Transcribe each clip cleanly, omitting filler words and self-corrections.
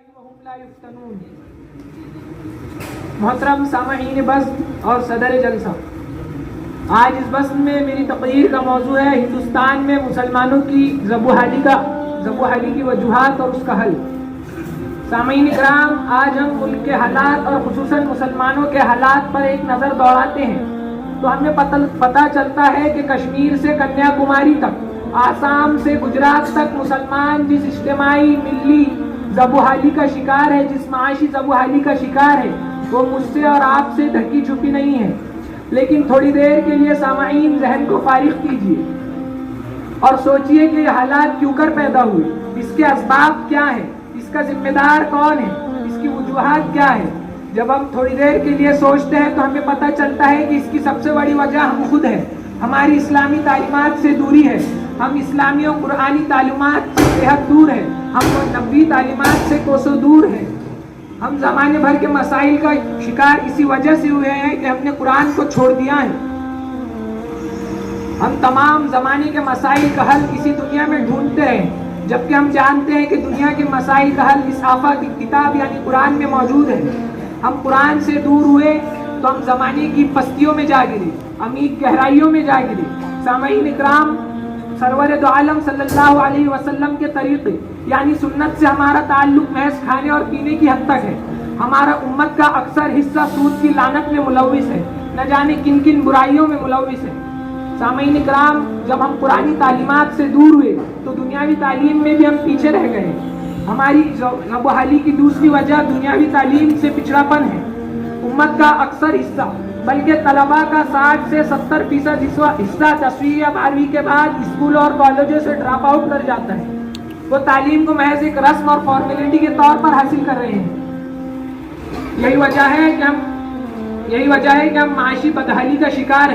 وهم لا يفتنون۔ محترم سامعین بزم اور صدر جلسہ، آج اس بزم میں میری تقریر کا موضوع ہے ہندوستان میں مسلمانوں کی ذبح کی وجوہات اور اس کا حل۔ سامعین کرام، آج ہم ملک کے حالات اور خصوصاً مسلمانوں کے حالات پر ایک نظر دوڑاتے ہیں تو ہمیں پتہ چلتا ہے کہ کشمیر سے کنیا کماری تک، آسام سے گجرات تک مسلمان جس اجتماعی ملی ذبح کا شکار ہے، جس معاشی ذبح کا شکار ہے، وہ مجھ سے اور آپ سے ڈھکی چھپی نہیں ہے۔ لیکن تھوڑی دیر کے لیے سامعین ذہن کو فارغ کیجیے اور سوچئے کہ یہ حالات کیوں کر پیدا ہوئے، اس کے اسباب کیا ہیں، اس کا ذمہ دار کون ہے، اس کی وجوہات کیا ہے۔ جب ہم تھوڑی دیر کے لیے سوچتے ہیں تو ہمیں پتہ چلتا ہے کہ اس کی سب سے بڑی وجہ ہم خود ہیں، ہماری اسلامی تعلیمات سے دوری ہے، ہم اسلامی اور قرآنی تعلیمات سے بہت دور ہیں، ہم نبوی تعلیمات سے کوسوں دور ہیں۔ ہم زمانے بھر کے مسائل کا شکار اسی وجہ سے ہوئے ہیں کہ ہم نے قرآن کو چھوڑ دیا ہے۔ ہم تمام زمانے کے مسائل کا حل اسی دنیا میں ڈھونڈتے ہیں، جبکہ ہم جانتے ہیں کہ دنیا کے مسائل کا حل اس آفاقی کتاب یعنی قرآن میں موجود ہے۔ ہم قرآن سے دور ہوئے تو ہم زمانے کی پستیوں میں جا گرے، عمیق گہرائیوں میں جا گرے۔ سامعین اکرام، سرور دو عالم صلی اللہ علیہ وسلم کے طریقے یعنی سنت سے ہمارا تعلق محض کھانے اور پینے کی حد تک ہے۔ ہمارا امت کا اکثر حصہ سود کی لعنت میں ملوث ہے، نہ جانے کن کن برائیوں میں ملوث ہے۔ سامعین اکرام، جب ہم قرآنی تعلیمات سے دور ہوئے تو دنیاوی تعلیم میں بھی ہم پیچھے رہ گئے۔ ہماری ذبح کی دوسری وجہ دنیاوی تعلیم سے پچھڑا پن ہے۔ امت کا اکثر حصہ بلکہ طلباء کا 60 سے 70% حصہ 10ویں یا 12ویں کے بعد اسکولوں اور کالجوں سے ڈراپ آؤٹ کر جاتا ہے۔ وہ تعلیم کو محض ایک رسم اور فارمیلٹی کے طور پر حاصل کر رہے ہیں۔ یہی وجہ ہے کہ ہم معاشی بدحالی کا شکار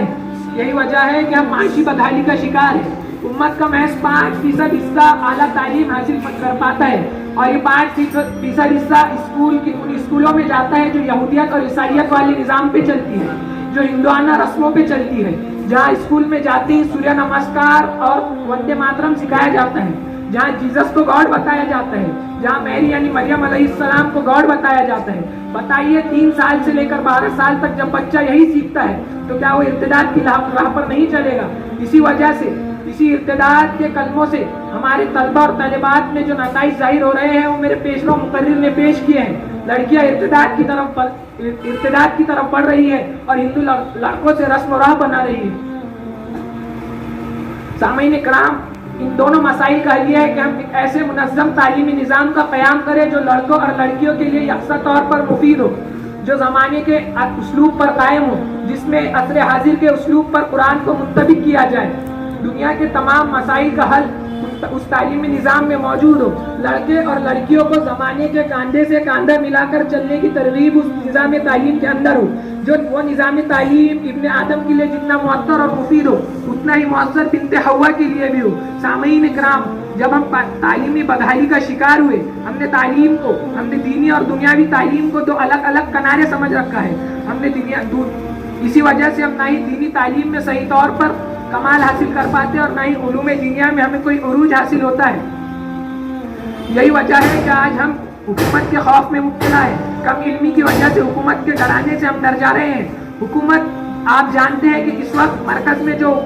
ہیں۔ امت کا محض 5% حصہ اعلیٰ تعلیم حاصل کر پاتا ہے، اور یہ 5% حصہ ان اسکولوں میں جاتا ہے جو یہودیت اور عیسائیت والے نظام پہ چلتی ہے، جو ہندوانہ رسموں پہ چلتی ہے، جہاں اسکول میں جاتے ہی سوریہ نمسکار اور وندے ماترم سکھایا جاتا ہے، جہاں جیزس کو گاڈ بتایا جاتا ہے، جہاں میری یعنی مریم علیہ السلام کو گاڈ بتایا جاتا ہے۔ بتائیے 3 سال سے لے کر 12 سال تک جب بچہ یہی سیکھتا ہے تو کیا وہ ارتداد کی راہ پر نہیں چلے گا؟ اسی وجہ سے، اسی ارتداد کے کلموں سے ہمارے طلبہ اور طالبات میں جو نتائج ظاہر ہو رہے ہیں وہ میرے پیشرو مقرر نے پیش کیے ہیں۔ لڑکیاں ارتداد کی طرف بڑھ رہی ہے اور ہندو لڑکوں سے رسم و راہ بنا رہی ہے۔ سامعین کرام، ان دونوں مسائل کا حل یہ ہے کہ ہم ایک ایسے منظم تعلیمی نظام کا قیام کریں جو لڑکوں اور لڑکیوں کے لیے یکساں طور پر مفید ہو، جو زمانے کے اسلوب پر قائم ہو، جس میں عصر حاضر کے اسلوب پر قرآن کو منطبق کیا جائے۔ دنیا کے تمام مسائل کا حل اس تعلیمی نظام میں موجود ہو۔ لڑکے اور لڑکیوں کو زمانے کے کاندھے سے کاندھا ملا کر چلنے کی ترغیب اس نظام تعلیم کے اندر ہو، جو وہ نظام تعلیم ابن آدم کے لیے جتنا مؤثر اور مفید ہو اتنا ہی مؤثر بنت حوا کے لیے بھی ہو۔ سامعین اکرام، جب ہم تعلیمی بدحالی کا شکار ہوئے، ہم نے دینی اور دنیاوی تعلیم کو 2 الگ الگ کنارے سمجھ رکھا ہے۔ اسی وجہ سے ہم نہ ہی دینی تعلیم میں صحیح طور پر کمال حاصل کر پاتے اور نہ ہی علوم دینیا میں ہمیں کوئی عروج حاصل ہوتا ہے۔ یہی وجہ ہے کہ آج ہم حکومت کے خوف میں مبتلا ہے۔ کم علمی کی وجہ سے حکومت کے ڈرانے سے ہم ڈر جا رہے ہیں۔ حکومت، آپ جانتے ہیں کہ اس وقت مرکز میں جو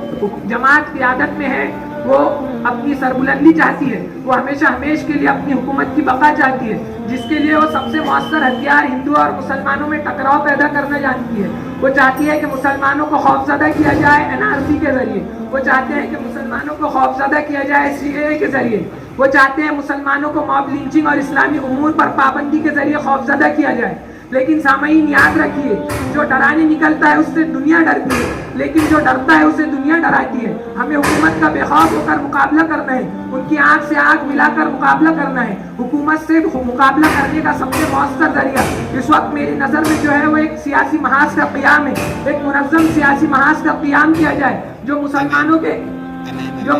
جماعت قیادت میں ہے وہ اپنی سربلندی چاہتی ہے، وہ ہمیشہ کے لیے اپنی حکومت کی بقا چاہتی ہے، جس کے لیے وہ سب سے مؤثر ہتھیار ہندو اور مسلمانوں میں ٹکراؤ پیدا کرنا جانتی ہے۔ وہ چاہتی ہے کہ مسلمانوں کو خوفزدہ کیا جائے NRC کے ذریعے، وہ چاہتے ہیں کہ مسلمانوں کو خوفزدہ کیا جائے CAA کے ذریعے، وہ چاہتے ہیں مسلمانوں کو موب لنچنگ اور اسلامی امور پر پابندی کے ذریعے خوفزدہ کیا جائے۔ لیکن سامعین یاد رکھیے، جو ڈرانے نکلتا ہے اس سے دنیا ڈرتی ہے، لیکن جو ڈرتا ہے اسے دنیا ڈراتی ہے۔ ہمیں حکومت کا بے خوف ہو کر مقابلہ کرنا ہے، ان کی آنکھ سے آنکھ ملا کر مقابلہ کرنا ہے۔ حکومت سے مقابلہ کرنے کا سب سے مؤثر ذریعہ اس وقت میری نظر میں جو ہے وہ ایک سیاسی محاذ کا قیام ہے، ایک منظم سیاسی محاذ کا قیام کیا جائے جو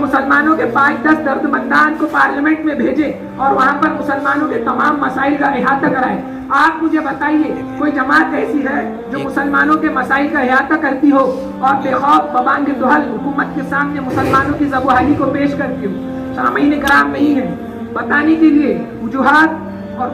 مسلمانوں کے 5-10 دردمندان کو پارلیمنٹ میں بھیجے اور وہاں پر مسلمانوں کے تمام مسائل کا احاطہ کرائے۔ آپ مجھے بتائیے، کوئی جماعت ایسی ہے جو مسلمانوں کے مسائل کا احاطہ کرتی ہو اور بے خوف ببانگ دہل حکومت کے سامنے مسلمانوں کی ذبح کو پیش کرتی ہو؟ سامعین کرام، نہیں ہے۔ بتانے کے لیے وجوہات اور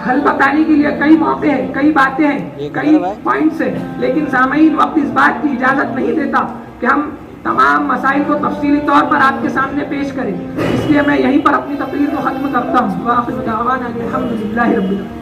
حل بتانے کے لیے کئی موقع ہیں، کئی باتیں ہیں، کئی پوائنٹس ہیں، لیکن سامعین وقت اس بات کی اجازت نہیں دیتا کہ ہم تمام مسائل کو تفصیلی طور پر آپ کے سامنے پیش کریں، اس لیے میں یہیں پر اپنی تقریر کو ختم کرتا ہوں۔ وآخر دعوانا الحمد للہ رب العالمین۔